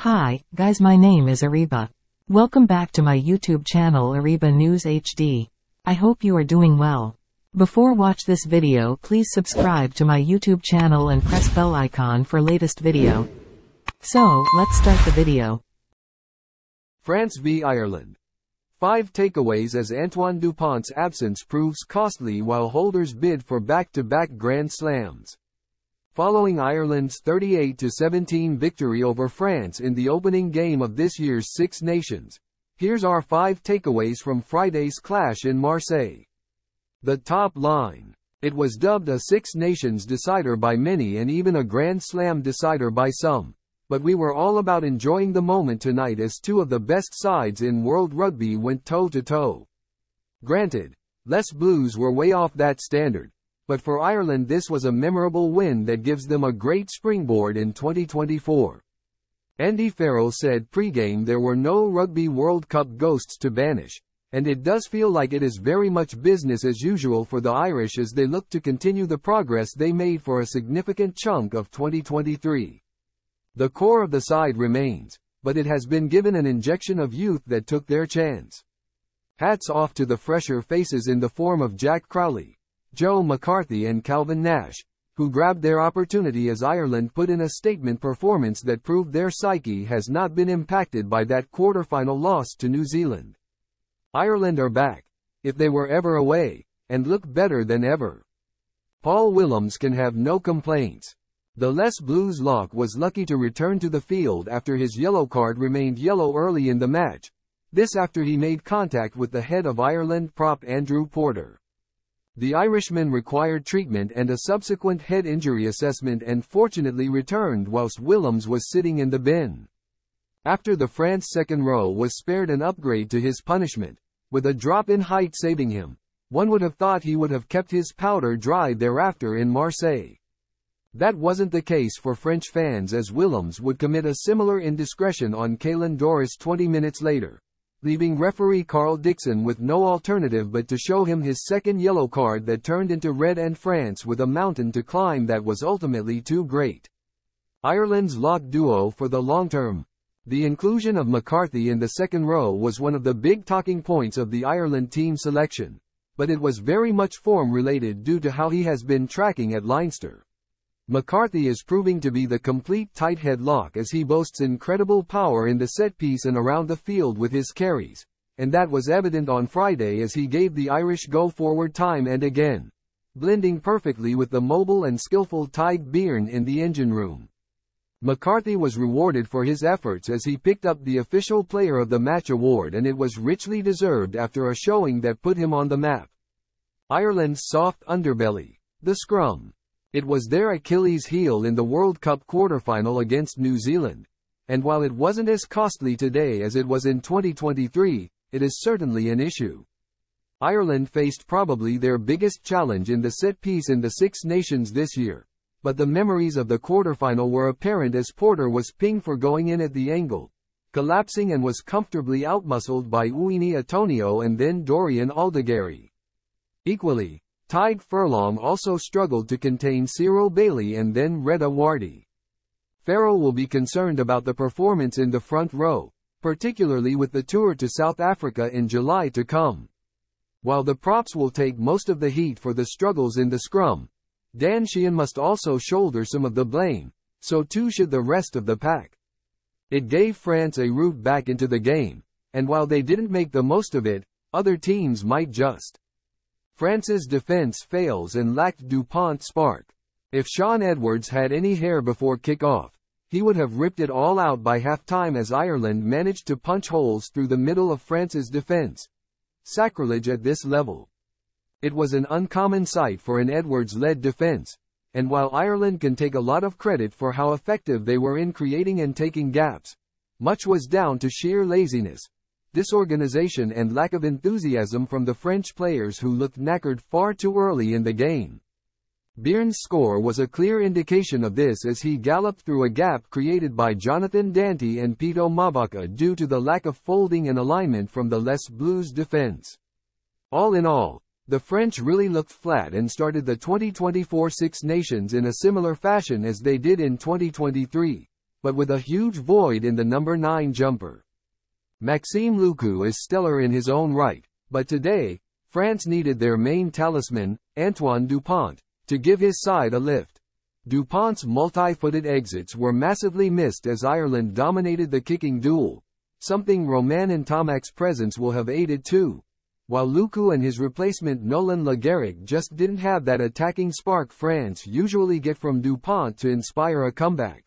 Hi, guys, my name is Ariba. Welcome back to my YouTube channel Ariba News HD. I hope you are doing well. Before watch this video, please subscribe to my YouTube channel and press bell icon for latest video. So, let's start the video. France v Ireland. 5 takeaways as Antoine Dupont's absence proves costly while holders bid for back-to-back Grand Slams. Following Ireland's 38-17 victory over France in the opening game of this year's Six Nations, here's our 5 takeaways from Friday's clash in Marseille. The top line. It was dubbed a Six Nations decider by many and even a Grand Slam decider by some, but we were all about enjoying the moment tonight as two of the best sides in world rugby went toe-to-toe. Granted, Les Blues were way off that standard, but for Ireland this was a memorable win that gives them a great springboard in 2024. Andy Farrell said pre-game there were no Rugby World Cup ghosts to banish, and it does feel like it is very much business as usual for the Irish as they look to continue the progress they made for a significant chunk of 2023. The core of the side remains, but it has been given an injection of youth that took their chance. Hats off to the fresher faces in the form of Jack Crowley, Joe McCarthy and Calvin Nash, who grabbed their opportunity as Ireland put in a statement performance that proved their psyche has not been impacted by that quarter-final loss to New Zealand. Ireland are back, if they were ever away, and look better than ever. Paul Willems can have no complaints. The Les Blues lock was lucky to return to the field after his yellow card remained yellow early in the match, this after he made contact with the head of Ireland prop Andrew Porter. The Irishman required treatment and a subsequent head injury assessment and fortunately returned whilst Willems was sitting in the bin. After the France second row was spared an upgrade to his punishment, with a drop in height saving him, one would have thought he would have kept his powder dry thereafter in Marseille. That wasn't the case for French fans as Willems would commit a similar indiscretion on Caelan Doris 20 minutes later, leaving referee Carl Dixon with no alternative but to show him his second yellow card that turned into red and France with a mountain to climb that was ultimately too great. Ireland's lock duo for the long term. The inclusion of McCarthy in the second row was one of the big talking points of the Ireland team selection, but it was very much form-related due to how he has been tracking at Leinster. McCarthy is proving to be the complete tight head lock as he boasts incredible power in the set piece and around the field with his carries, and that was evident on Friday as he gave the Irish go-forward time and again, blending perfectly with the mobile and skillful Tadhg Beirne in the engine room. McCarthy was rewarded for his efforts as he picked up the official Player of the Match award, and it was richly deserved after a showing that put him on the map. Ireland's soft underbelly. The scrum. It was their Achilles heel in the World Cup quarter-final against New Zealand, and while it wasn't as costly today as it was in 2023, it is certainly an issue. Ireland faced probably their biggest challenge in the set piece in the Six Nations this year, but the memories of the quarter-final were apparent as Porter was pinged for going in at the angle, collapsing and was comfortably outmuscled by Uini Antonio and then Dorian Aldegheri. Equally, Tadhg Furlong also struggled to contain Cyril Bailey and then Reda Wardy. Farrell will be concerned about the performance in the front row, particularly with the tour to South Africa in July to come. While the props will take most of the heat for the struggles in the scrum, Dan Sheehan must also shoulder some of the blame, so too should the rest of the pack. It gave France a route back into the game, and while they didn't make the most of it, other teams might just. France's defense fails and lacked Dupont's spark. If Sean Edwards had any hair before kick-off, he would have ripped it all out by half-time as Ireland managed to punch holes through the middle of France's defense. Sacrilege at this level. It was an uncommon sight for an Edwards-led defense, and while Ireland can take a lot of credit for how effective they were in creating and taking gaps, much was down to sheer laziness, disorganization and lack of enthusiasm from the French players who looked knackered far too early in the game. Beirne's score was a clear indication of this as he galloped through a gap created by Jonathan Danty and Pito Mabaka due to the lack of folding and alignment from the Les Blues defense. All in all, the French really looked flat and started the 2024 Six Nations in a similar fashion as they did in 2023, but with a huge void in the number 9 jumper. Maxime Lucu is stellar in his own right, but today, France needed their main talisman, Antoine Dupont, to give his side a lift. Dupont's multi-footed exits were massively missed as Ireland dominated the kicking duel, something Romain Ntamac's presence will have aided too. While Lucu and his replacement Nolan Le Garrec just didn't have that attacking spark France usually get from Dupont to inspire a comeback.